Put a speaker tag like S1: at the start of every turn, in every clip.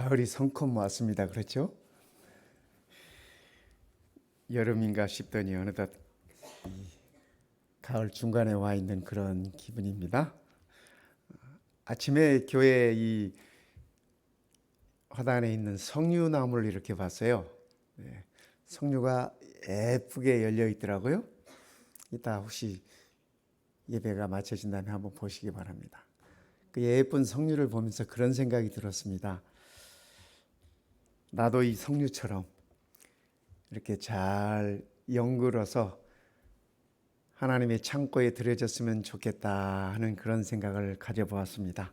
S1: 가을이 성큼 왔습니다. 그렇죠? 여름인가 싶더니 어느덧 가을 중간에 와 있는 그런 기분입니다. 아침에 교회 이 화단에 있는 석류나무를 이렇게 봤어요. 네, 석류가 예쁘게 열려 있더라고요. 이따 혹시 예배가 마쳐진다면 한번 보시기 바랍니다. 그 예쁜 석류를 보면서 그런 생각이 들었습니다. 나도 이 석류처럼 이렇게 잘 연글어서 하나님의 창고에 들여졌으면 좋겠다 하는 그런 생각을 가져보았습니다.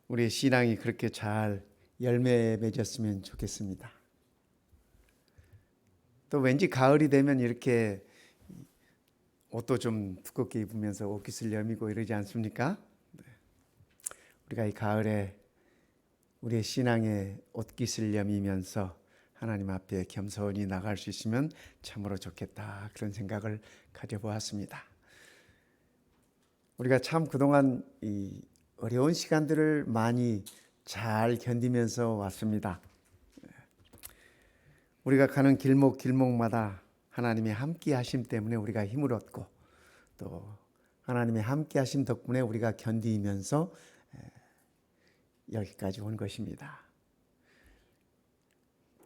S1: 우리의 신앙이 그렇게 잘 열매 맺었으면 좋겠습니다. 또 왠지 가을이 되면 이렇게 옷도 좀 두껍게 입으면서 옷깃을 여미고 이러지 않습니까? 우리가 이 가을에 우리의 신앙의 옷깃을 여미면서 하나님 앞에 겸손히 나갈 수 있으면 참으로 좋겠다, 그런 생각을 가져보았습니다. 우리가 참 그동안 이 어려운 시간들을 많이 잘 견디면서 왔습니다. 우리가 가는 길목길목마다 하나님의 함께 하심 때문에 우리가 힘을 얻고, 또 하나님의 함께 하심 덕분에 우리가 견디면서 여기까지 온 것입니다.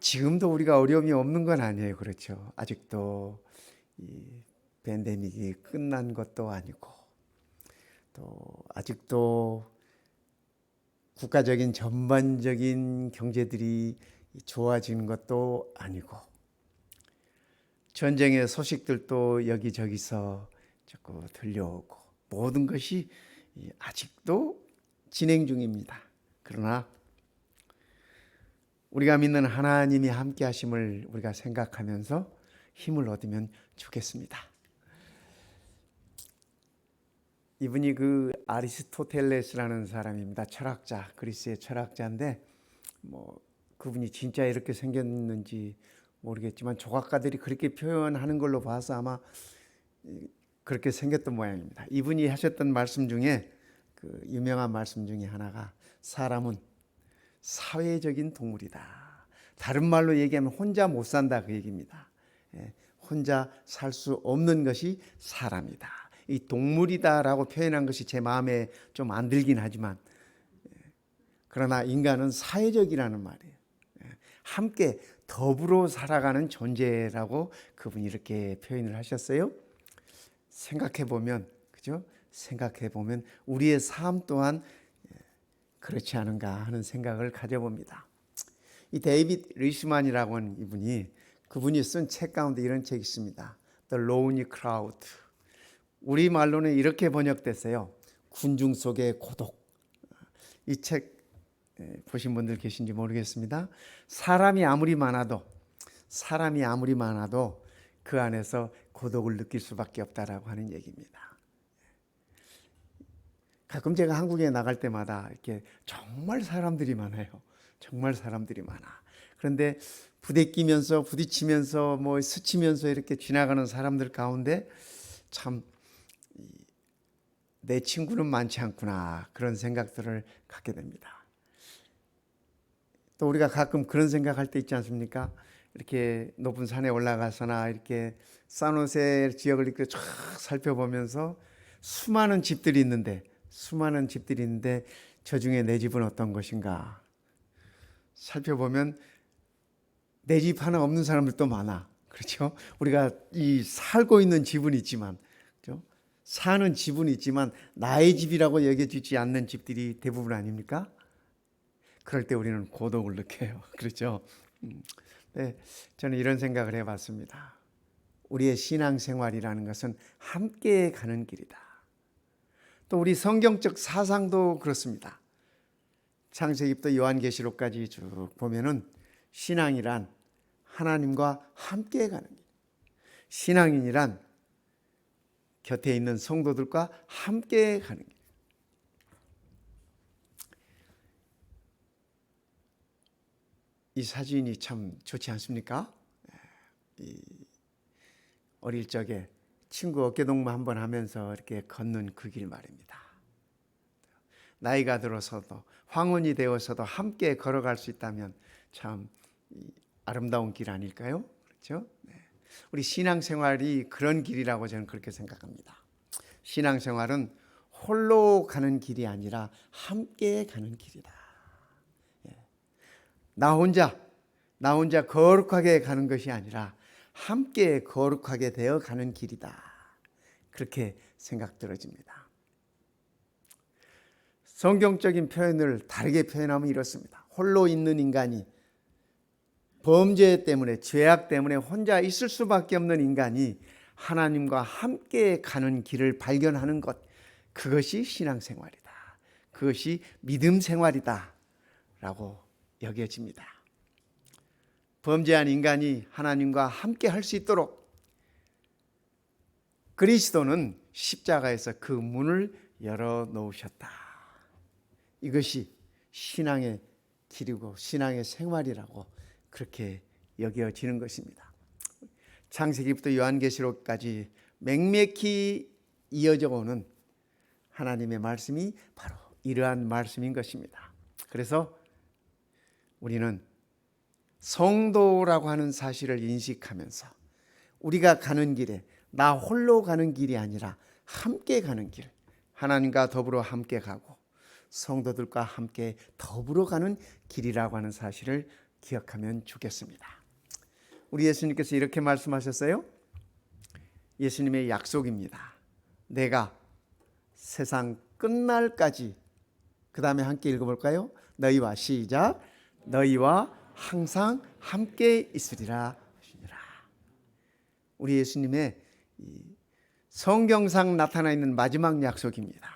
S1: 지금도 우리가 어려움이 없는 건 아니에요. 그렇죠? 아직도 이 팬데믹이 끝난 것도 아니고, 또 아직도 국가적인 전반적인 경제들이 좋아지는 것도 아니고, 전쟁의 소식들도 여기저기서 자꾸 들려오고, 모든 것이 아직도 진행 중입니다. 그러나 우리가 믿는 하나님이 함께 하심을 우리가 생각하면서 힘을 얻으면 좋겠습니다. 이분이 그 아리스토텔레스라는 사람입니다. 철학자, 그리스의 철학자인데 그분이 진짜 이렇게 생겼는지 모르겠지만 조각가들이 그렇게 표현하는 걸로 봐서 아마 그렇게 생겼던 모양입니다. 이분이 하셨던 말씀 중에 그 유명한 말씀 중에 하나가 사람은 사회적인 동물이다. 다른 말로 얘기하면 혼자 못 산다, 그 얘기입니다. 혼자 살 수 없는 것이 사람이다. 이 동물이다라고 표현한 것이 제 마음에 좀 안 들긴 하지만, 그러나 인간은 사회적이라는 말이에요. 함께 더불어 살아가는 존재라고 그분이 이렇게 표현을 하셨어요. 생각해 보면, 그죠? 생각해 보면 우리의 삶 또한 그렇지 않은가 하는 생각을 가져봅니다. 이 데이빗 리시만이라고 하는 이분이, 그분이 쓴 책 가운데 이런 책이 있습니다. The Lonely Crowd. 우리말로는 이렇게 번역됐어요. 군중 속의 고독. 이 책 보신 분들 계신지 모르겠습니다. 사람이 아무리 많아도 그 안에서 고독을 느낄 수밖에 없다라고 하는 얘기입니다. 가끔 제가 한국에 나갈 때마다 이렇게 정말 사람들이 많아요. 정말 사람들이 많아. 그런데 부대끼면서 부딪히면서 스치면서 이렇게 지나가는 사람들 가운데 참 내 친구는 많지 않구나, 그런 생각들을 갖게 됩니다. 또 우리가 가끔 그런 생각할 때 있지 않습니까? 이렇게 높은 산에 올라가서나 이렇게 산호세 지역을 이렇게 쫙 살펴보면서 수많은 집들이 있는데 저 중에 내 집은 어떤 것인가 살펴보면 내 집 하나 없는 사람들도 많아. 그렇죠? 우리가 이 살고 있는 집은 있지만, 그렇죠? 사는 집은 있지만 나의 집이라고 여겨지지 않는 집들이 대부분 아닙니까? 그럴 때 우리는 고독을 느껴요. 그렇죠? 네, 저는 이런 생각을 해봤습니다. 우리의 신앙생활이라는 것은 함께 가는 길이다. 또 우리 성경적 사상도 그렇습니다. 창세기부터 요한계시록까지 쭉 보면은 신앙이란 하나님과 함께 가는 길, 신앙인이란 곁에 있는 성도들과 함께 가는 길. 이 사진이 참 좋지 않습니까? 어릴 적에 친구 어깨동무 한번 하면서 이렇게 걷는 그 길 말입니다. 나이가 들어서도 황혼이 되어서도 함께 걸어갈 수 있다면 참 아름다운 길 아닐까요? 그렇죠? 네. 우리 신앙생활이 그런 길이라고 저는 그렇게 생각합니다. 신앙생활은 홀로 가는 길이 아니라 함께 가는 길이다. 나 혼자 거룩하게 가는 것이 아니라 함께 거룩하게 되어 가는 길이다. 그렇게 생각 들어집니다. 성경적인 표현을 다르게 표현하면 이렇습니다. 홀로 있는 인간이 범죄 때문에 죄악 때문에 혼자 있을 수밖에 없는 인간이 하나님과 함께 가는 길을 발견하는 것, 그것이 신앙생활이다. 그것이 믿음 생활이다 라고 여겨집니다. 범죄한 인간이 하나님과 함께 할 수 있도록 그리스도는 십자가에서 그 문을 열어놓으셨다. 이것이 신앙의 길이고 신앙의 생활이라고 그렇게 여겨지는 것입니다. 창세기부터 요한계시록까지 맹맥히 이어져 오는 하나님의 말씀이 바로 이러한 말씀인 것입니다. 그래서 우리는 성도라고 하는 사실을 인식하면서 우리가 가는 길에 나 홀로 가는 길이 아니라 함께 가는 길, 하나님과 더불어 함께 가고 성도들과 함께 더불어 가는 길이라고 하는 사실을 기억하면 좋겠습니다. 우리 예수님께서 이렇게 말씀하셨어요. 예수님의 약속입니다. 내가 세상 끝날까지, 그 다음에 함께 읽어볼까요? 너희와 시작. 너희와 항상 함께 있으리라. 우리 예수님의 성경상 나타나 있는 마지막 약속입니다.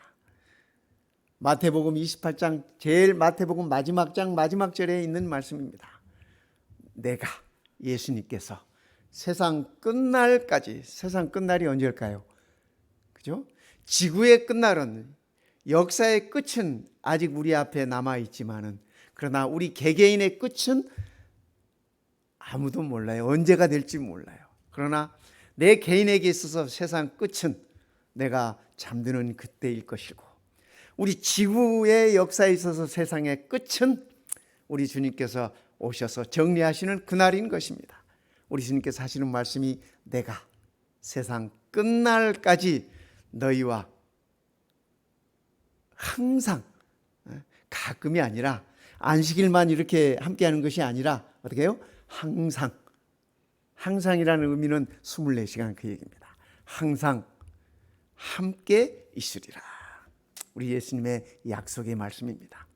S1: 마태복음 28장 제일 마태복음 마지막 장 마지막 절에 있는 말씀입니다. 내가 예수님께서 세상 끝날까지, 세상 끝날이 언제일까요? 그죠? 지구의 끝날은, 역사의 끝은 아직 우리 앞에 남아 있지만은, 그러나 우리 개개인의 끝은 아무도 몰라요. 언제가 될지 몰라요. 그러나 내 개인에게 있어서 세상 끝은 내가 잠드는 그때일 것이고, 우리 지구의 역사에 있어서 세상의 끝은 우리 주님께서 오셔서 정리하시는 그날인 것입니다. 우리 주님께서 하시는 말씀이 내가 세상 끝날까지 너희와 항상, 가끔이 아니라 안식일만 이렇게 함께하는 것이 아니라 어떻게 해요? 항상. 항상이라는 의미는 24시간 그 얘기입니다. 항상 함께 있으리라. 우리 예수님의 약속의 말씀입니다.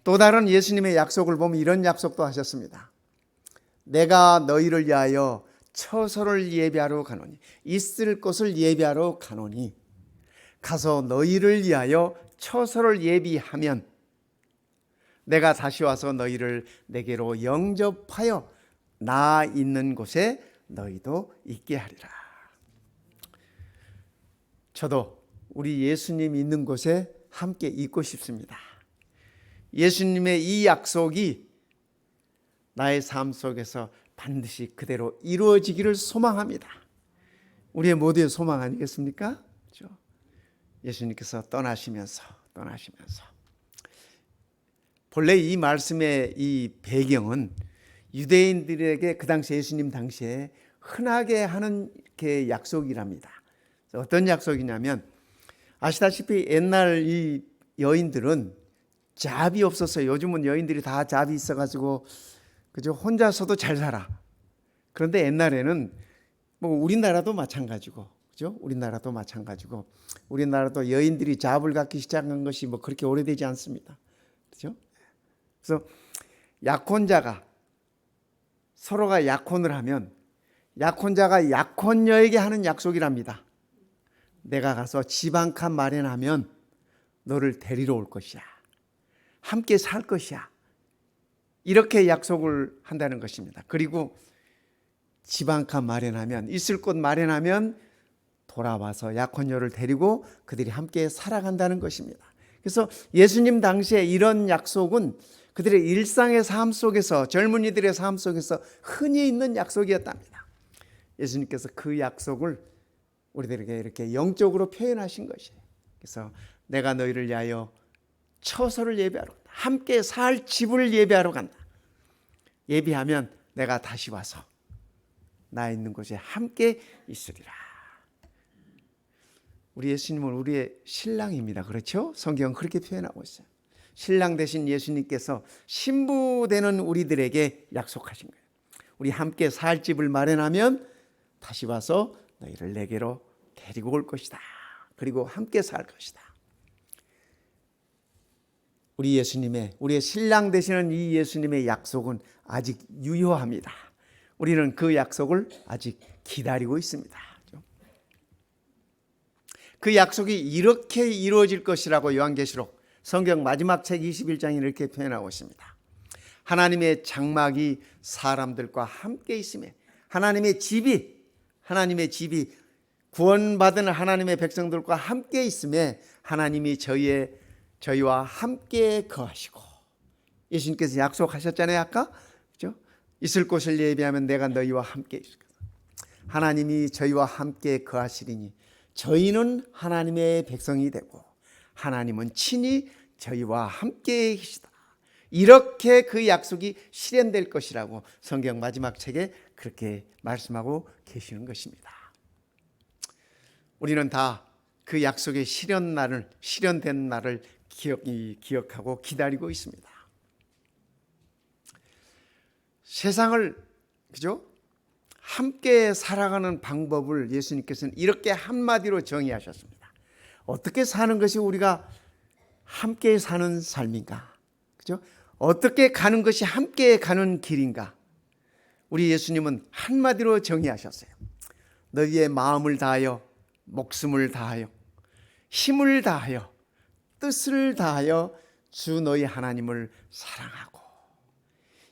S1: 또 다른 예수님의 약속을 보면 이런 약속도 하셨습니다. 내가 너희를 위하여 처소를 예비하러 가노니, 있을 곳을 예비하러 가노니, 가서 너희를 위하여 처소를 예비하면 내가 다시 와서 너희를 내게로 영접하여 나 있는 곳에 너희도 있게 하리라. 저도 우리 예수님 있는 곳에 함께 있고 싶습니다. 예수님의 이 약속이 나의 삶 속에서 반드시 그대로 이루어지기를 소망합니다. 우리의 모두의 소망 아니겠습니까? 그렇죠? 예수님께서 떠나시면서 본래 이 말씀의 이 배경은 유대인들에게 그 당시 예수님 당시에 흔하게 하는 이렇게 약속이랍니다. 어떤 약속이냐면, 아시다시피 옛날 이 여인들은 잡이 없었어요. 요즘은 여인들이 다 잡이 있어가지고 그저 혼자서도 잘 살아. 그런데 옛날에는 뭐 우리나라도 마찬가지고, 그죠? 우리나라도 여인들이 잡을 갖기 시작한 것이 뭐 그렇게 오래되지 않습니다. 그죠? 그래서 약혼자가 서로가 약혼을 하면 약혼자가 약혼녀에게 하는 약속이랍니다. 내가 가서 집 한 칸 마련하면 너를 데리러 올 것이야. 함께 살 것이야. 이렇게 약속을 한다는 것입니다. 그리고 집 한 칸 마련하면, 있을 곳 마련하면 돌아와서 약혼녀를 데리고 그들이 함께 살아간다는 것입니다. 그래서 예수님 당시에 이런 약속은 그들의 일상의 삶 속에서, 젊은이들의 삶 속에서 흔히 있는 약속이었답니다. 예수님께서 그 약속을 우리들에게 이렇게 영적으로 표현하신 것이에요. 그래서 내가 너희를 위하여 처소를 예배하러 간다. 함께 살 집을 예배하러 간다. 예배하면 내가 다시 와서 나 있는 곳에 함께 있으리라. 우리 예수님은 우리의 신랑입니다. 그렇죠? 성경은 그렇게 표현하고 있어요. 신랑 되신 예수님께서 신부 되는 우리들에게 약속하신 거예요. 우리 함께 살 집을 마련하면 다시 와서 너희를 내게로 데리고 올 것이다. 그리고 함께 살 것이다. 우리의 신랑 되시는 이 예수님의 약속은 아직 유효합니다. 우리는 그 약속을 아직 기다리고 있습니다. 그 약속이 이렇게 이루어질 것이라고 요한계시록 성경 마지막 책 21장에 이렇게 표현하고 있습니다. 하나님의 장막이 사람들과 함께 있음에 하나님의 집이 구원받은 하나님의 백성들과 함께 있음에 하나님이 저희와 함께 거하시고, 예수님께서 약속하셨잖아요. 아까 그죠? 있을 곳을 예비하면 내가 너희와 함께 있을 거다. 하나님이 저희와 함께 거하시리니 저희는 하나님의 백성이 되고 하나님은 친히 저희와 함께 계시다. 이렇게 그 약속이 실현될 것이라고 성경 마지막 책에 그렇게 말씀하고 계시는 것입니다. 우리는 다 그 약속의 실현된 날을 기억하고 기다리고 있습니다. 세상을 그죠? 함께 살아가는 방법을 예수님께서는 이렇게 한마디로 정의하셨습니다. 어떻게 사는 것이 우리가 함께 사는 삶인가? 그죠? 어떻게 가는 것이 함께 가는 길인가? 우리 예수님은 한마디로 정의하셨어요. 너희의 마음을 다하여, 목숨을 다하여, 힘을 다하여, 뜻을 다하여 주 너희 하나님을 사랑하고.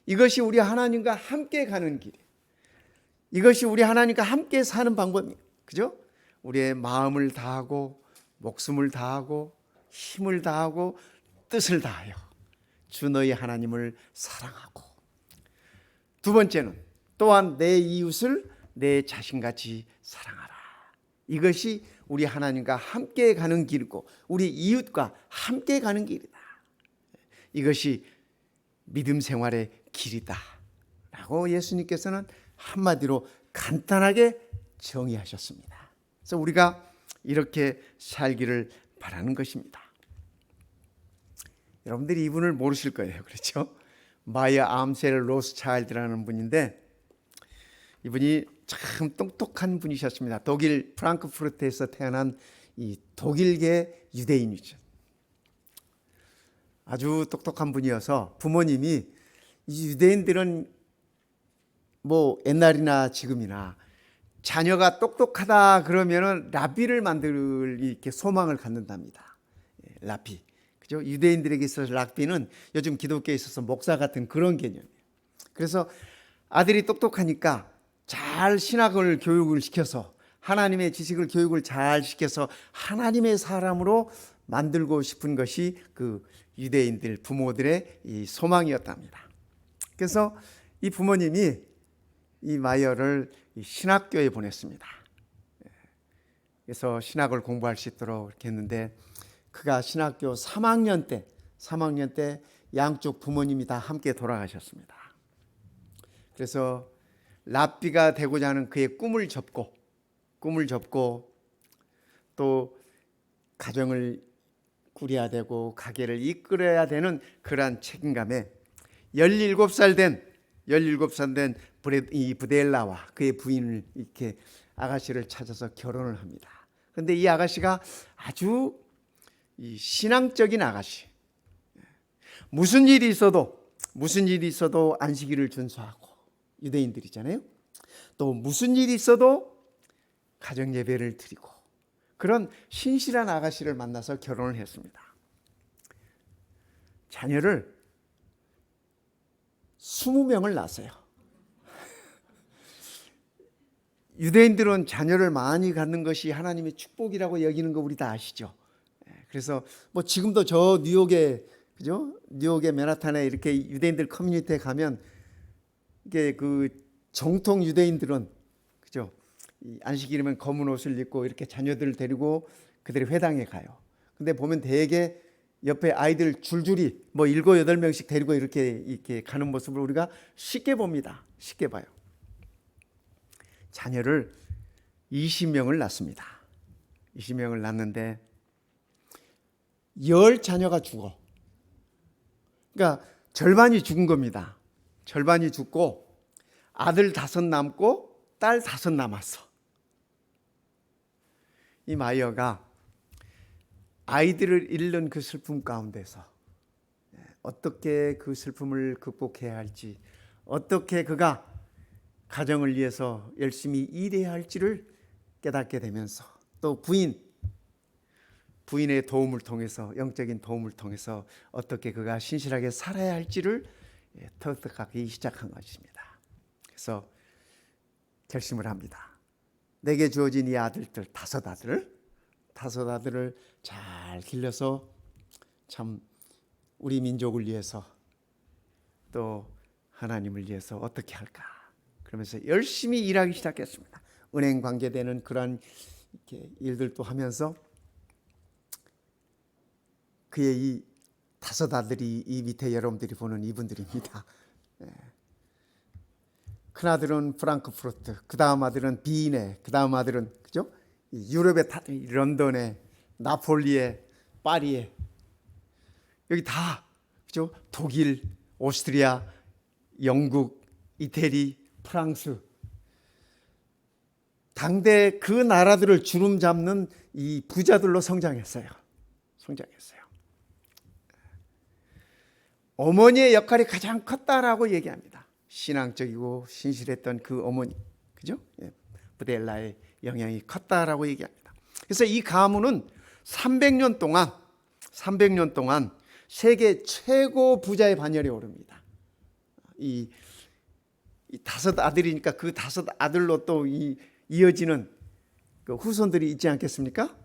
S1: 이것이 우리 하나님과 함께 가는 길이에요. 이것이 우리 하나님과 함께 사는 방법이에요. 그죠? 우리의 마음을 다하고, 목숨을 다하고, 힘을 다하고, 뜻을 다하여 주 너희 하나님을 사랑하고. 두 번째는 또한 내 이웃을 내 자신같이 사랑하라. 이것이 우리 하나님과 함께 가는 길이고 우리 이웃과 함께 가는 길이다. 이것이 믿음 생활의 길이다 라고 예수님께서는 한마디로 간단하게 정의하셨습니다. 그래서 우리가 이렇게 살기를 바라는 것입니다. 여러분들이 이분을 모르실 거예요. 그렇죠? 마이어 암셀 로스차일드라는 분인데, 이분이 참 똑똑한 분이셨습니다. 독일 프랑크푸르트에서 태어난 이 독일계 유대인이죠. 아주 똑똑한 분이어서 부모님이, 이 유대인들은 뭐 옛날이나 지금이나 자녀가 똑똑하다 그러면은 랍비를 만들 이렇게 소망을 갖는답니다. 랍비. 그죠? 유대인들에게 있어서 랍비는 요즘 기독교에 있어서 목사 같은 그런 개념이에요. 그래서 아들이 똑똑하니까 잘 신학을 교육을 시켜서 하나님의 지식을 교육을 잘 시켜서 하나님의 사람으로 만들고 싶은 것이 그 유대인들 부모들의 이 소망이었답니다. 그래서 이 부모님이 이 마이어를 신학교에 보냈습니다. 그래서 신학을 공부할 수 있도록 이렇게 했는데, 그가 신학교 3학년 때 양쪽 부모님이 다 함께 돌아가셨습니다. 그래서 랍비가 되고자 하는 그의 꿈을 접고 또 가정을 꾸려야 되고 가게를 이끌어야 되는 그러한 책임감에 17살 된 이 브델라와 그의 부인을 이렇게 아가씨를 찾아서 결혼을 합니다. 그런데 이 아가씨가 아주 신앙적인 아가씨. 무슨 일이 있어도 안식일을 준수하고, 유대인들이잖아요. 또 무슨 일이 있어도 가정 예배를 드리고, 그런 신실한 아가씨를 만나서 결혼을 했습니다. 자녀를 20명을 낳았어요. 유대인들은 자녀를 많이 갖는 것이 하나님의 축복이라고 여기는 거 우리 다 아시죠? 그래서 뭐 지금도 저 뉴욕의 맨하탄에 이렇게 유대인들 커뮤니티에 가면 이게 그 정통 유대인들은 그죠? 안식일이면 검은 옷을 입고 이렇게 자녀들을 데리고 그들의 회당에 가요. 근데 보면 대개 옆에 아이들 줄줄이 뭐 7, 8명씩 데리고 이렇게 가는 모습을 우리가 쉽게 봅니다. 쉽게 봐요. 자녀를 20명을 낳습니다. 20명을 낳는데 10자녀가 죽어. 그러니까 절반이 죽은 겁니다. 절반이 죽고 아들 5 남고 딸 5 남았어. 이 마이어가 아이들을 잃는 그 슬픔 가운데서 어떻게 그 슬픔을 극복해야 할지, 어떻게 그가 가정을 위해서 열심히 일해야 할지를 깨닫게 되면서 또 부인의 도움을 통해서, 영적인 도움을 통해서 어떻게 그가 신실하게 살아야 할지를 터득하기 시작한 것입니다. 그래서 결심을 합니다. 내게 주어진 이 아들들 5 아들을 잘 길러서 참 우리 민족을 위해서 또 하나님을 위해서 어떻게 할까, 그러면서 열심히 일하기 시작했습니다. 은행 관계되는 그러한 이렇게 일들도 하면서 그의 이 5 아들이 이 밑에 여러분들이 보는 이분들입니다. 큰 아들은 프랑크푸르트, 그 다음 아들은 비인에, 그 다음 아들은 그죠? 유럽의 런던에, 나폴리에, 파리에, 여기 다 그죠? 독일, 오스트리아, 영국, 이태리, 프랑스, 당대 그 나라들을 주름 잡는 이 부자들로 성장했어요. 어머니의 역할이 가장 컸다라고 얘기합니다. 신앙적이고 신실했던 그 어머니, 그죠? 부델라의 영향이 컸다라고 얘기합니다. 그래서 이 가문은 300년 동안 세계 최고 부자의 반열에 오릅니다. 이 5 아들이니까 그 5 아들로 또 이어지는 그 후손들이 있지 않겠습니까?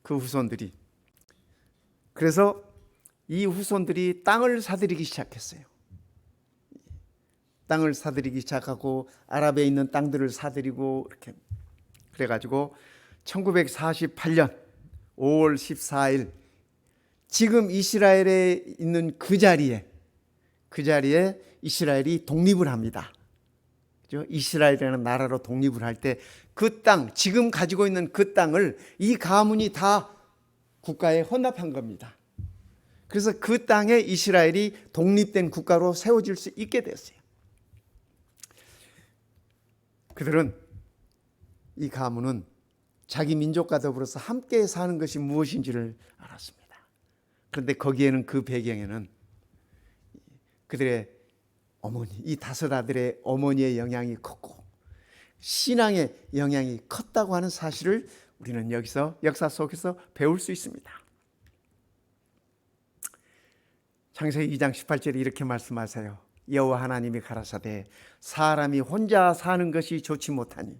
S1: 그 후손들이, 그래서 이 후손들이 땅을 사들이기 시작했어요. 땅을 사들이기 시작하고 아랍에 있는 땅들을 사들이고 이렇게 그래가지고 1948년 5월 14일 지금 이스라엘에 있는 그 자리에 이스라엘이 독립을 합니다. 그죠? 이스라엘이라는 나라로 독립을 할 때 그 땅, 지금 가지고 있는 그 땅을 이 가문이 다 국가에 헌납한 겁니다. 그래서 그 땅에 이스라엘이 독립된 국가로 세워질 수 있게 됐어요. 그들은, 이 가문은 자기 민족과 더불어서 함께 사는 것이 무엇인지를 알았습니다. 그런데 거기에는, 그 배경에는 그들의 어머니, 이 5 아들의 어머니의 영향이 컸고 신앙의 영향이 컸다고 하는 사실을 우리는 여기서 역사 속에서 배울 수 있습니다. 창세기 2장 18절에 이렇게 말씀하세요. 여호와 하나님이 가라사대 사람이 혼자 사는 것이 좋지 못하니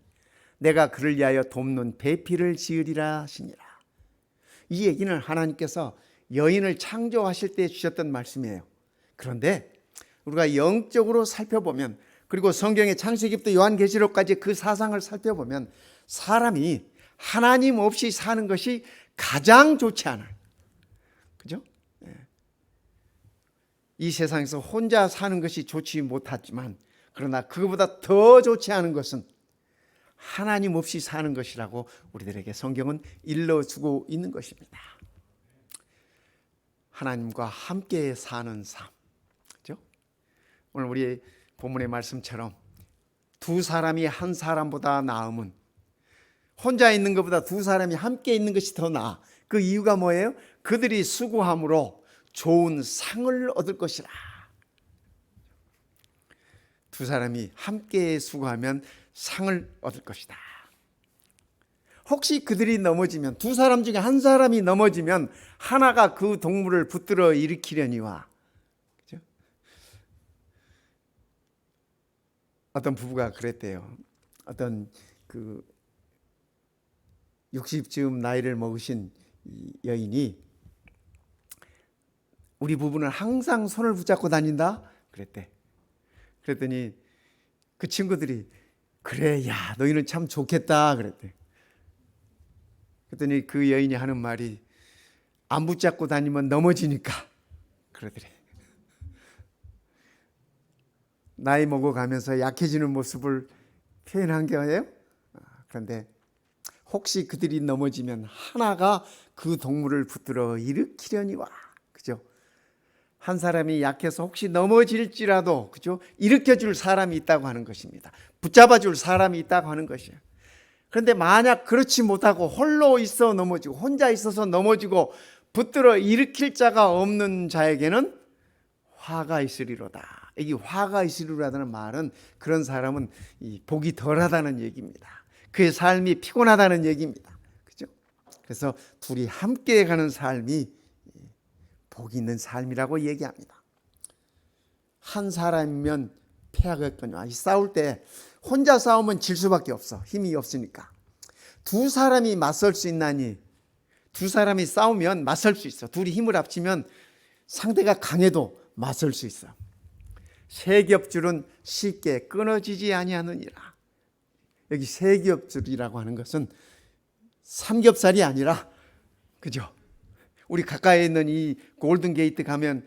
S1: 내가 그를 위하여 돕는 배필을 지으리라 하시니라. 이 얘기는 하나님께서 여인을 창조하실 때 주셨던 말씀이에요. 그런데 우리가 영적으로 살펴보면, 그리고 성경의 창세기부터 요한계시록까지 그 사상을 살펴보면 사람이 하나님 없이 사는 것이 가장 좋지 않아요. 그죠? 이 세상에서 혼자 사는 것이 좋지 못하지만, 그러나 그거보다 더 좋지 않은 것은 하나님 없이 사는 것이라고 우리들에게 성경은 일러주고 있는 것입니다. 하나님과 함께 사는 삶, 그죠? 오늘 우리 본문의 말씀처럼 2 사람이 1 사람보다 나음은, 혼자 있는 것보다 2 사람이 함께 있는 것이 더 나아. 그 이유가 뭐예요? 그들이 수고함으로 좋은 상을 얻을 것이라. 2 사람이 함께 수고하면 상을 얻을 것이다. 혹시 그들이 넘어지면, 2 사람 중에 1 사람이 넘어지면 하나가 그 동물을 붙들어 일으키려니와. 그죠? 어떤 부부가 그랬대요. 어떤 60쯤 나이를 먹으신 여인이, 우리 부부는 항상 손을 붙잡고 다닌다 그랬대. 그랬더니 그 친구들이, 그래, 야, 너희는 참 좋겠다 그랬대. 그랬더니 그 여인이 하는 말이, 안 붙잡고 다니면 넘어지니까 그러더래. 나이 먹어가면서 약해지는 모습을 표현한 거예요. 그런데 혹시 그들이 넘어지면 하나가 그 동물을 붙들어 일으키려니와. 그죠? 한 사람이 약해서 혹시 넘어질지라도, 그죠? 일으켜줄 사람이 있다고 하는 것입니다. 붙잡아줄 사람이 있다고 하는 것이에요. 그런데 만약 그렇지 못하고 홀로 있어 넘어지고 혼자 있어서 넘어지고 붙들어 일으킬 자가 없는 자에게는 화가 있으리로다. 이 화가 있으리로라는 말은 그런 사람은 이 복이 덜하다는 얘기입니다. 그의 삶이 피곤하다는 얘기입니다. 그죠? 그래서 둘이 함께 가는 삶이 복이 있는 삶이라고 얘기합니다. 한 사람이면 패하겠거니와. 싸울 때 혼자 싸우면 질 수밖에 없어. 힘이 없으니까. 두 사람이 맞설 수 있나니, 두 사람이 싸우면 맞설 수 있어. 둘이 힘을 합치면 상대가 강해도 맞설 수 있어. 세 겹줄은 쉽게 끊어지지 아니하느니라. 여기 세 겹줄이라고 하는 것은 삼겹살이 아니라, 그죠? 우리 가까이에 있는 이 골든 게이트 가면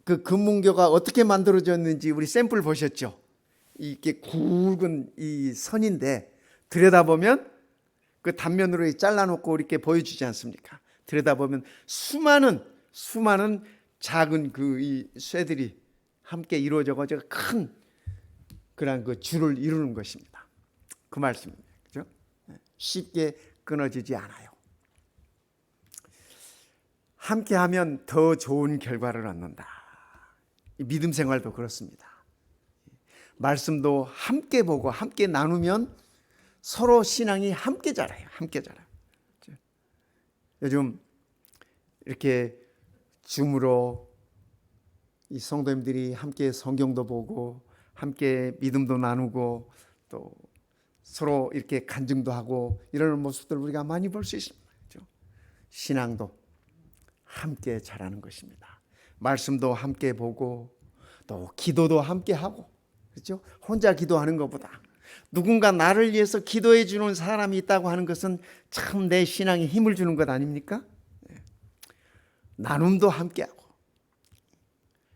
S1: 그 금문교가 어떻게 만들어졌는지 우리 샘플 보셨죠? 이게 굵은 이 선인데 들여다보면 그 단면으로 잘라놓고 이렇게 보여주지 않습니까? 들여다보면 수많은 작은 그 이 쇠들이 함께 이루어져가지고 큰 그런 그 줄을 이루는 것입니다. 그 말씀입니다. 그죠? 쉽게 끊어지지 않아요. 함께하면 더 좋은 결과를 얻는다. 믿음 생활도 그렇습니다. 말씀도 함께 보고 함께 나누면 서로 신앙이 함께 자라요. 함께 자라요. 요즘 이렇게 줌으로 이 성도님들이 함께 성경도 보고 함께 믿음도 나누고 또 서로 이렇게 간증도 하고 이러는 모습들 우리가 많이 볼 수 있습니다. 신앙도 함께 자라는 것입니다. 말씀도 함께 보고 또 기도도 함께 하고, 그렇죠? 혼자 기도하는 것보다 누군가 나를 위해서 기도해 주는 사람이 있다고 하는 것은 참 내 신앙에 힘을 주는 것 아닙니까? 나눔도 함께 하고,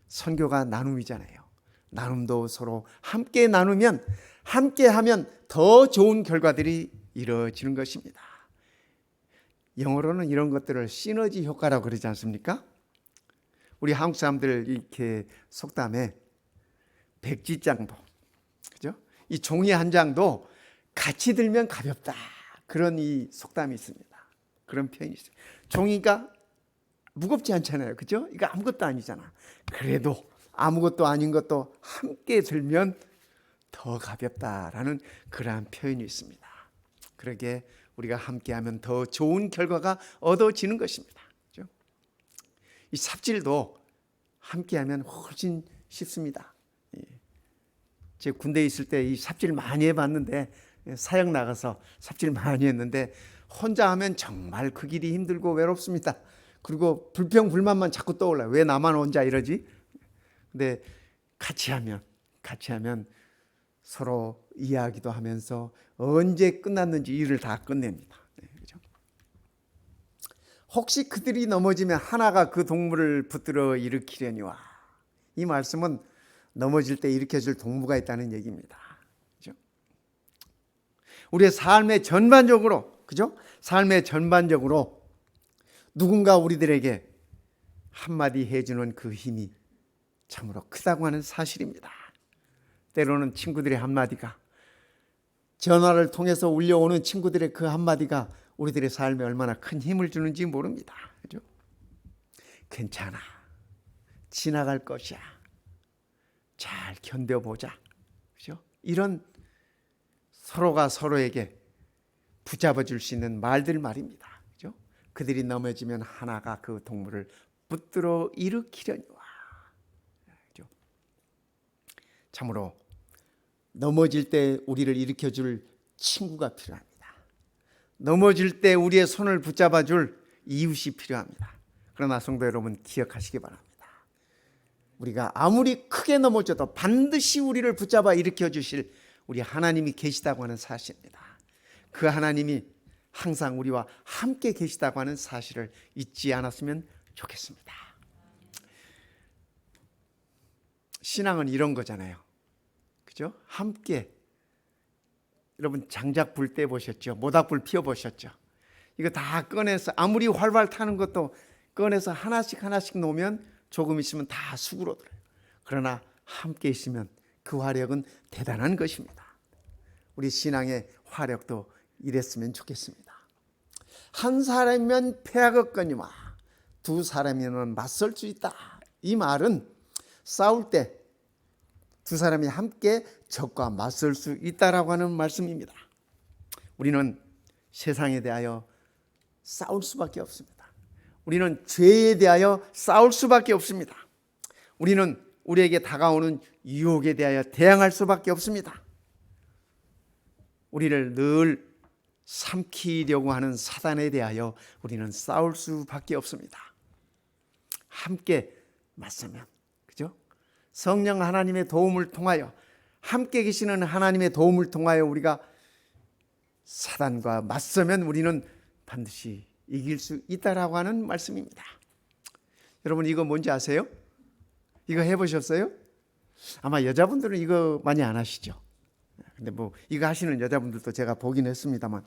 S1: 선교가 나눔이잖아요. 나눔도 서로 함께 나누면, 함께 하면 더 좋은 결과들이 이루어지는 것입니다. 영어로는 이런 것들을 시너지 효과라고 그러지 않습니까? 우리 한국 사람들 이렇게 속담에 백지장도, 그죠? 이 종이 한 장도 같이 들면 가볍다. 그런 이 속담이 있습니다. 그런 표현이 있어요. 종이가 무겁지 않잖아요. 그죠? 이거 아무것도 아니잖아. 그래도 아무것도 아닌 것도 함께 들면 더 가볍다라는 그러한 표현이 있습니다. 그러게 우리가 함께하면 더 좋은 결과가 얻어지는 것입니다. 그렇죠? 이 삽질도 함께하면 훨씬 쉽습니다. 제 군대에 있을 때 이 삽질 많이 해봤는데, 사역 나가서 삽질 많이 했는데 혼자 하면 정말 그 길이 힘들고 외롭습니다. 그리고 불평 불만만 자꾸 떠올라요. 왜 나만 혼자 이러지? 근데 같이 하면 서로 이야기도 하면서 언제 끝났는지 일을 다 끝냅니다. 그렇죠? 혹시 그들이 넘어지면 하나가 그 동물을 붙들어 일으키려니와. 이 말씀은 넘어질 때 일으켜줄 동무가 있다는 얘기입니다. 그렇죠? 우리의 삶의 전반적으로, 그죠? 삶의 전반적으로 누군가 우리들에게 한마디 해주는 그 힘이 참으로 크다고 하는 사실입니다. 때로는 친구들의 한마디가, 전화를 통해서 울려오는 친구들의 그 한마디가 우리들의 삶에 얼마나 큰 힘을 주는지 모릅니다. 그죠? 괜찮아. 지나갈 것이야. 잘 견뎌보자. 그죠? 이런 서로가 서로에게 붙잡아 줄 수 있는 말들 말입니다. 그죠? 그들이 넘어지면 하나가 그 동물을 붙들어 일으키려니와. 그죠? 참으로 넘어질 때 우리를 일으켜줄 친구가 필요합니다. 넘어질 때 우리의 손을 붙잡아줄 이웃이 필요합니다. 그러나 성도 여러분, 기억하시기 바랍니다. 우리가 아무리 크게 넘어져도 반드시 우리를 붙잡아 일으켜 주실 우리 하나님이 계시다고 하는 사실입니다. 그 하나님이 항상 우리와 함께 계시다고 하는 사실을 잊지 않았으면 좋겠습니다. 신앙은 이런 거잖아요. 그죠? 함께. 여러분 장작불 때 보셨죠? 모닥불 피워 보셨죠? 이거 다 꺼내서 아무리 활활 타는 것도 꺼내서 하나씩 하나씩 놓으면 조금 있으면 다 수그러들어요. 그러나 함께 있으면 그 화력은 대단한 것입니다. 우리 신앙의 화력도 이랬으면 좋겠습니다. 한 사람이면 패하겠거니와 두 사람이면 맞설 수 있다. 이 말은 싸울 때 두 사람이 함께 적과 맞설 수 있다라고 하는 말씀입니다. 우리는 세상에 대하여 싸울 수밖에 없습니다. 우리는 죄에 대하여 싸울 수밖에 없습니다. 우리는 우리에게 다가오는 유혹에 대하여 대항할 수밖에 없습니다. 우리를 늘 삼키려고 하는 사단에 대하여 우리는 싸울 수밖에 없습니다. 함께 맞서면, 그죠? 성령 하나님의 도움을 통하여, 함께 계시는 하나님의 도움을 통하여 우리가 사단과 맞서면 우리는 반드시 이길 수 있다라고 하는 말씀입니다. 여러분 이거 뭔지 아세요? 이거 해보셨어요? 아마 여자분들은 이거 많이 안 하시죠. 근데 뭐 이거 하시는 여자분들도 제가 보긴 했습니다만,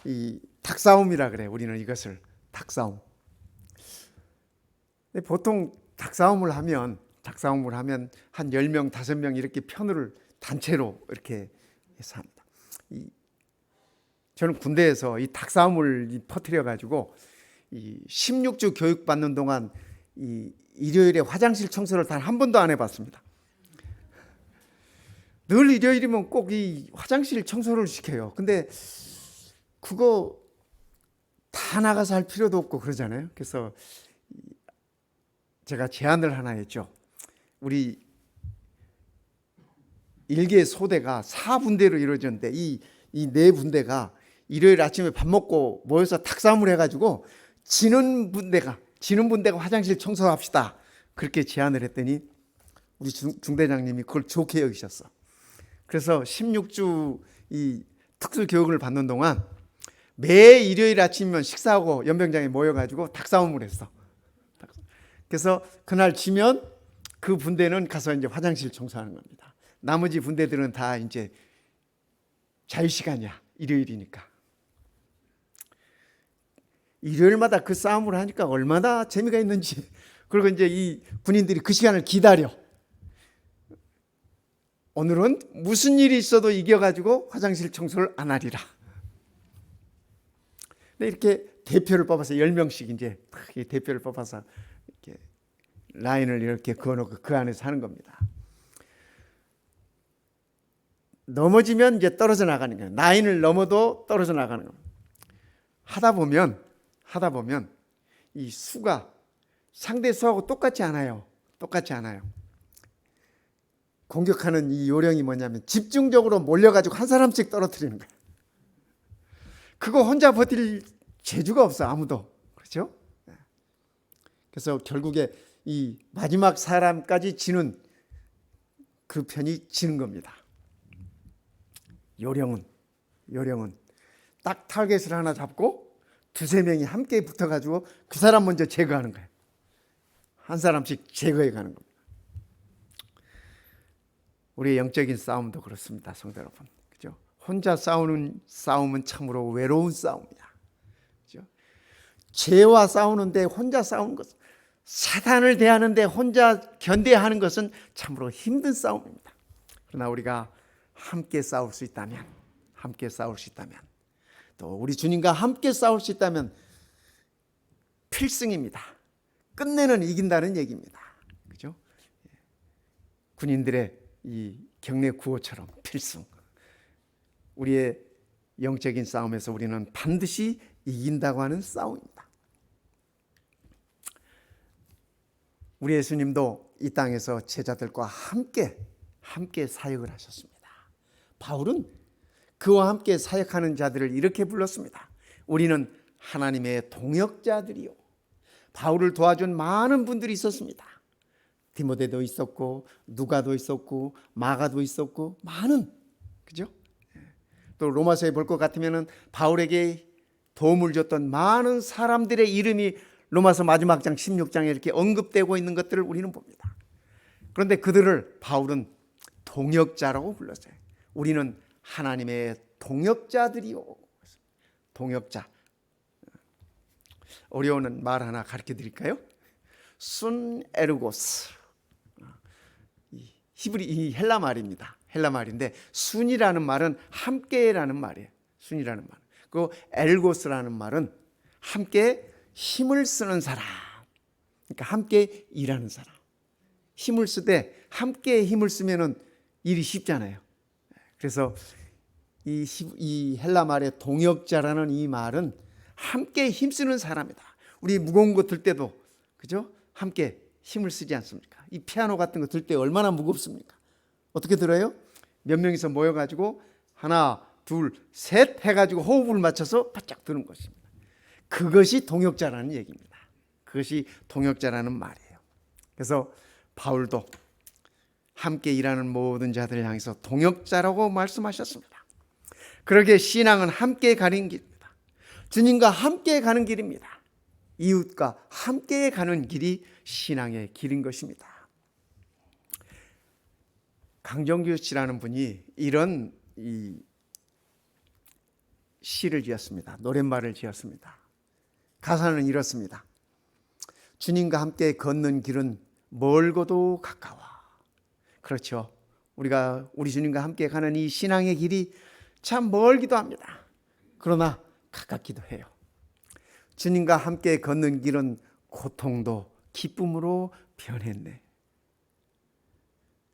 S1: 이 닭싸움이라 그래. 우리는 이것을 닭싸움. 근데 보통 닭싸움을 하면 한 10명, 5명 이렇게 편을 단체로 이렇게 해서 합니다. 저는 군대에서 이 닭싸움을 퍼뜨려 가지고 이 16주 교육 받는 동안 이 일요일에 화장실 청소를 단 한 번도 안 해봤습니다. 늘 일요일이면 꼭 이 화장실 청소를 시켜요. 근데 그거 다 나가서 할 필요도 없고 그러잖아요. 그래서 제가 제안을 하나 했죠. 우리 일개 소대가 4분대로 이루어졌는데 이 4분대가 일요일 아침에 밥 먹고 모여서 닭싸움을 해가지고 지는 분대가 화장실 청소합시다. 그렇게 제안을 했더니 우리 중대장님이 그걸 좋게 여기셨어. 그래서 16주 이 특수교육을 받는 동안 매 일요일 아침이면 식사하고 연병장에 모여가지고 닭싸움을 했어. 그래서 그날 지면 그 분대는 가서 이제 화장실 청소하는 겁니다. 나머지 분대들은 다 이제 자유시간이야. 일요일이니까. 일요일마다 그 싸움을 하니까 얼마나 재미가 있는지. 그리고 이제 이 군인들이 그 시간을 기다려. 오늘은 무슨 일이 있어도 이겨가지고 화장실 청소를 안 하리라. 근데 이렇게 대표를 뽑아서 10명씩 이제 대표를 뽑아서 이렇게 라인을 이렇게 그어놓고 그 안에서 하는 겁니다. 넘어지면 이제 떨어져 나가는 거예요. 라인을 넘어도 떨어져 나가는 겁니다. 하다 보면 이 수가 상대 수하고 똑같지 않아요. 공격하는 이 요령이 뭐냐면 집중적으로 몰려가지고 한 사람씩 떨어뜨리는 거예요. 그거 혼자 버틸 재주가 없어, 아무도. 그렇죠? 그래서 결국에 이 마지막 사람까지 지는 그 편이 지는 겁니다. 요령은 딱 타겟을 하나 잡고 2-3명이 함께 붙어가지고 그 사람 먼저 제거하는 거예요. 한 사람씩 제거해 가는 겁니다. 우리의 영적인 싸움도 그렇습니다, 성도 여러분. 그죠? 혼자 싸우는 싸움은 참으로 외로운 싸움이야. 그죠? 죄와 싸우는데 혼자 싸우는 것은, 사단을 대하는데 혼자 견뎌하는 것은 참으로 힘든 싸움입니다. 그러나 우리가 함께 싸울 수 있다면, 또 우리 주님과 함께 싸울 수 있다면 필승입니다. 끝내는 이긴다는 얘기입니다. 그죠? 군인들의 이 경례 구호처럼 필승. 우리의 영적인 싸움에서 우리는 반드시 이긴다고 하는 싸움입니다. 우리 예수님도 이 땅에서 제자들과 함께 사역을 하셨습니다. 바울은 그와 함께 사역하는 자들을 이렇게 불렀습니다. 우리는 하나님의 동역자들이요. 바울을 도와준 많은 분들이 있었습니다. 디모데도 있었고, 누가도 있었고, 마가도 있었고, 많은, 그죠? 또 로마서에 볼 것 같으면은 바울에게 도움을 줬던 많은 사람들의 이름이 로마서 마지막 장 16장에 이렇게 언급되고 있는 것들을 우리는 봅니다. 그런데 그들을 바울은 동역자라고 불렀어요. 우리는 하나님의 동역자들이요. 동역자. 어려운 말 하나 가르쳐 드릴까요? 순 에르고스. 이 헬라 말입니다. 헬라 말인데 순이라는 말은 함께라는 말이에요. 순이라는 말. 그 엘고스라는 말은 함께 힘을 쓰는 사람. 그러니까 함께 일하는 사람. 힘을 쓰되 함께 힘을 쓰면은 일이 쉽잖아요. 그래서 이 헬라 말의 동역자라는 이 말은 함께 힘쓰는 사람이다. 우리 무거운 거 들 때도 그죠? 함께 힘을 쓰지 않습니까? 이 피아노 같은 거 들 때 얼마나 무겁습니까? 어떻게 들어요? 몇 명이서 모여가지고 하나, 둘, 셋 해가지고 호흡을 맞춰서 바짝 드는 것입니다. 그것이 동역자라는 얘기입니다. 그것이 동역자라는 말이에요. 그래서 바울도 함께 일하는 모든 자들을 향해서 동역자라고 말씀하셨습니다. 그러기에 신앙은 함께 가는 길입니다. 주님과 함께 가는 길입니다. 이웃과 함께 가는 길이 신앙의 길인 것입니다. 강정규 씨라는 분이 이런 시를 지었습니다. 노랫말을 지었습니다. 가사는 이렇습니다. 주님과 함께 걷는 길은 멀고도 가까워. 그렇죠. 우리 주님과 함께 가는 이 신앙의 길이 참 멀기도 합니다. 그러나 가깝기도 해요. 주님과 함께 걷는 길은 고통도 기쁨으로 변했네.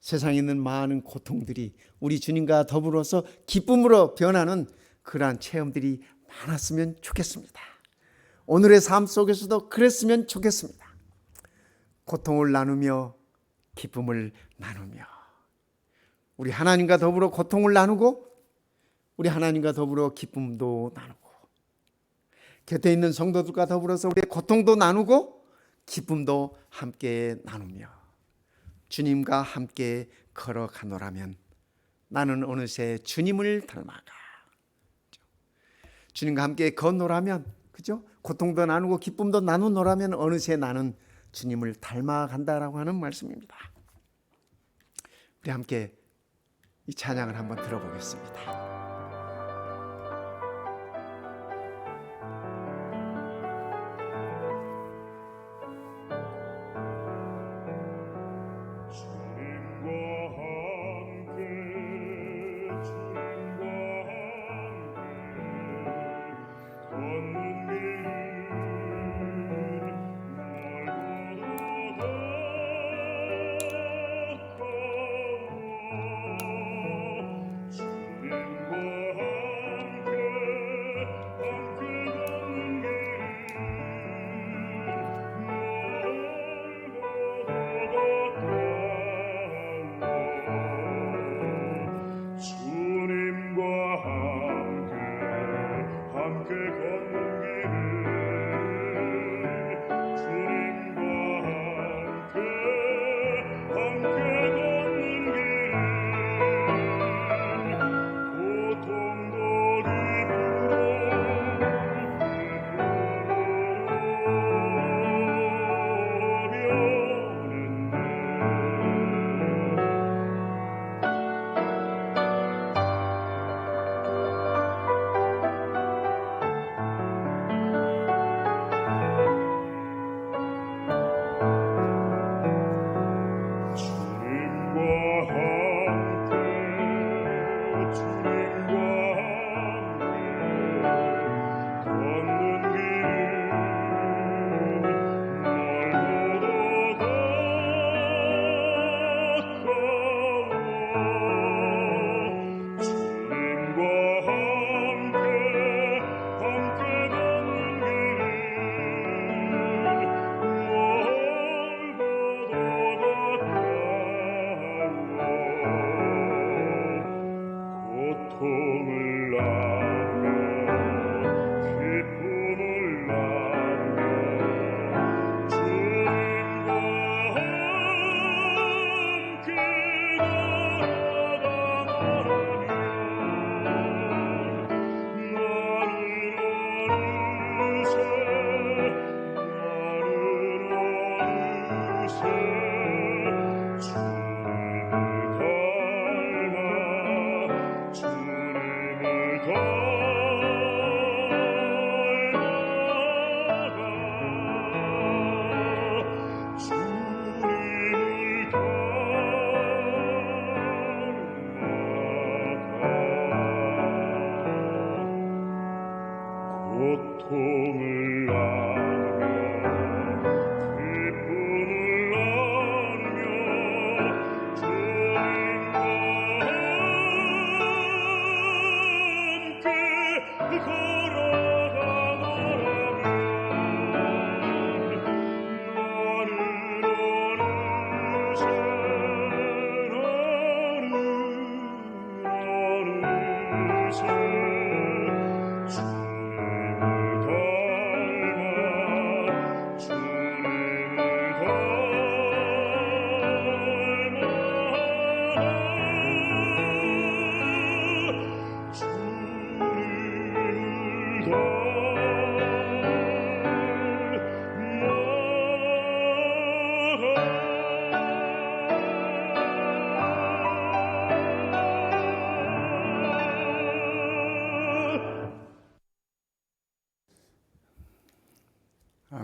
S1: 세상에 있는 많은 고통들이 우리 주님과 더불어서 기쁨으로 변하는 그러한 체험들이 많았으면 좋겠습니다. 오늘의 삶 속에서도 그랬으면 좋겠습니다. 고통을 나누며 기쁨을 나누며 우리 하나님과 더불어 고통을 나누고 우리 하나님과 더불어 기쁨도 나누고 곁에 있는 성도들과 더불어서 우리의 고통도 나누고 기쁨도 함께 나누며 주님과 함께 걸어가노라면 나는 어느새 주님을 닮아가. 주님과 함께 걷노라면 그죠? 고통도 나누고 기쁨도 나누노라면 어느새 나는 주님을 닮아간다라고 하는 말씀입니다. 우리 함께 이 찬양을 한번 들어보겠습니다.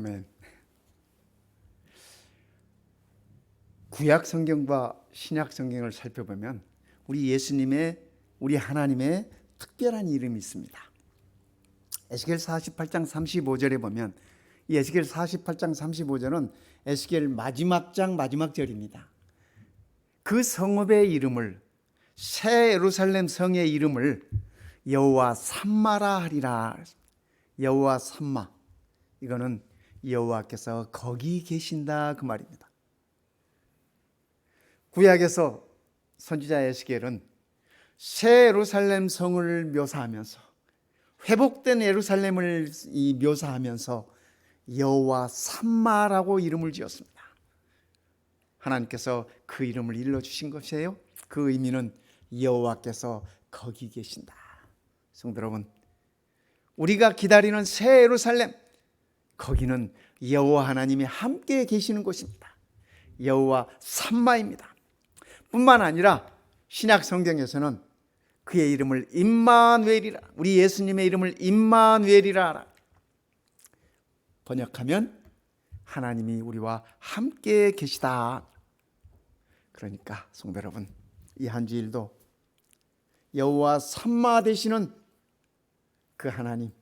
S1: 아멘. 구약 성경과 신약 성경을 살펴보면 우리 하나님의 특별한 이름이 있습니다. 에스겔 48장 35절에 보면 이 에스겔 48장 35절은 에스겔 마지막 장 마지막 절입니다. 그 성읍의 이름을, 새 예루살렘 성의 이름을 여호와 삼마라 하리라. 여호와 삼마, 이거는 여호와께서 거기 계신다 그 말입니다. 구약에서 선지자 에스겔은 새 예루살렘 성을 묘사하면서, 회복된 예루살렘을 묘사하면서 여호와 삼마라고 이름을 지었습니다. 하나님께서 그 이름을 일러주신 것이에요. 그 의미는 여호와께서 거기 계신다. 성도 여러분, 우리가 기다리는 새 예루살렘, 거기는 여호와 하나님이 함께 계시는 곳입니다. 여호와 삼마입니다. 뿐만 아니라 신약 성경에서는 그의 이름을 임마누엘이라, 우리 예수님의 이름을 임마누엘이라 번역하면 하나님이 우리와 함께 계시다. 그러니까 성도 여러분, 이 한 주일도 여호와 삼마 되시는 그 하나님,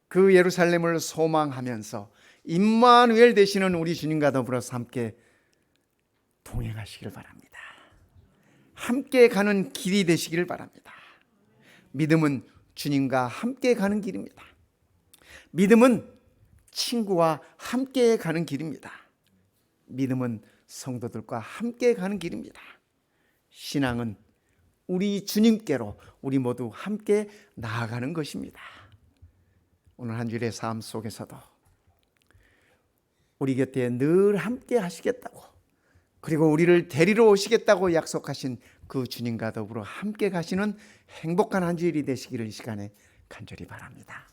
S1: 그 예루살렘을 소망하면서 임마누엘 되시는 우리 주님과 더불어서 함께 동행하시길 바랍니다. 함께 가는 길이 되시기를 바랍니다. 믿음은 주님과 함께 가는 길입니다. 믿음은 친구와 함께 가는 길입니다. 믿음은 성도들과 함께 가는 길입니다. 신앙은 우리 주님께로 우리 모두 함께 나아가는 것입니다. 오늘 한 주일의 삶 속에서도 우리 곁에 늘 함께 하시겠다고, 그리고 우리를 데리러 오시겠다고 약속하신 그 주님과 더불어 함께 가시는 행복한 한 주일이 되시기를 이 시간에 간절히 바랍니다.